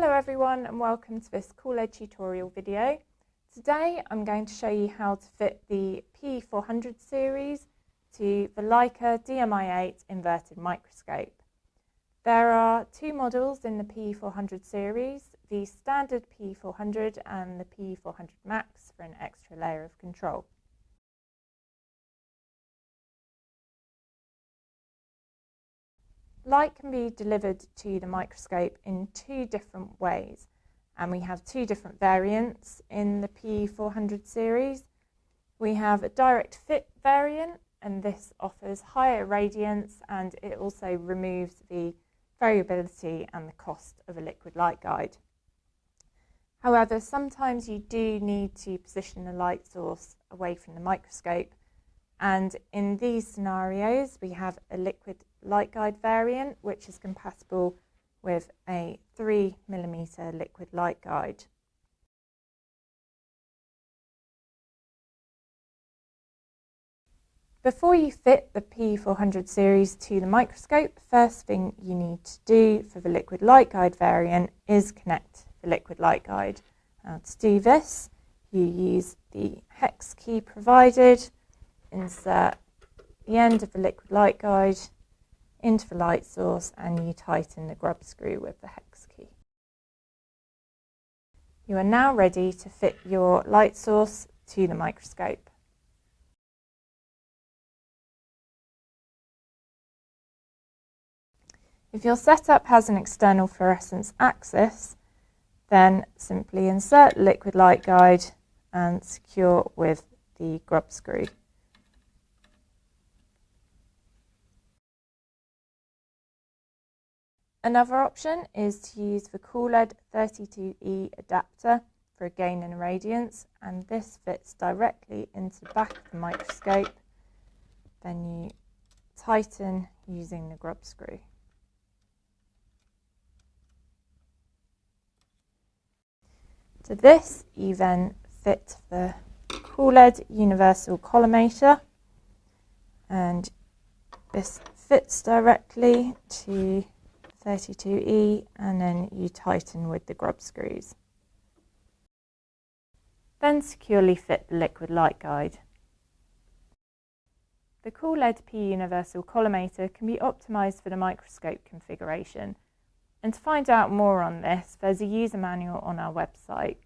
Hello everyone and welcome to this QLED tutorial video. Today I'm going to show you how to fit the pE-400 series to the Leica DMi8 inverted microscope. There are two models in the pE-400 series, the standard pE-400 and the pE-400 Max for an extra layer of control. Light can be delivered to the microscope in two different ways, and we have two different variants in the pE-400 series. We have a direct fit variant, and this offers higher radiance and it also removes the variability and the cost of a liquid light guide. However, sometimes you do need to position the light source away from the microscope, and in these scenarios we have a liquid light guide variant which is compatible with a 3mm liquid light guide. Before you fit the pE-400 series to the microscope, first thing you need to do for the liquid light guide variant is connect the liquid light guide. Now to do this, you use the hex key provided, insert the end of the liquid light guide into the light source and you tighten the grub screw with the hex key. You are now ready to fit your light source to the microscope. If your setup has an external fluorescence axis, then simply insert the liquid light guide and secure with the grub screw. Another option is to use the QLED 32E adapter for a gain in radiance, and this fits directly into the back of the microscope. Then you tighten using the grub screw. To this you then fit the QLED universal collimator, and this fits directly to 32E, and then you tighten with the grub screws. Then securely fit the liquid light guide. The QLED P universal collimator can be optimised for the microscope configuration, and to find out more on this there's a user manual on our website.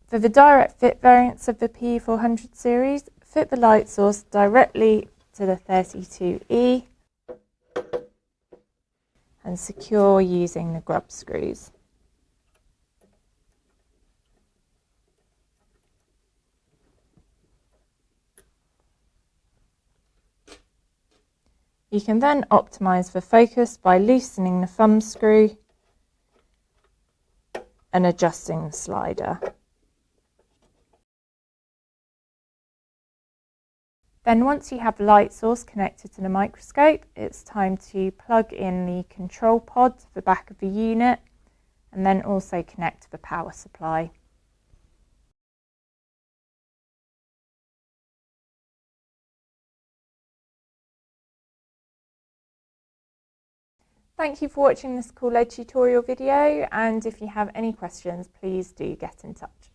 For the direct fit variants of the pE-400 series, fit the light source directly to the 32E and secure using the grub screws. You can then optimise the focus by loosening the thumb screw and adjusting the slider. Then once you have the light source connected to the microscope, it's time to plug in the control pod to the back of the unit and then also connect to the power supply. Thank you for watching this QLED tutorial video, and if you have any questions, please do get in touch.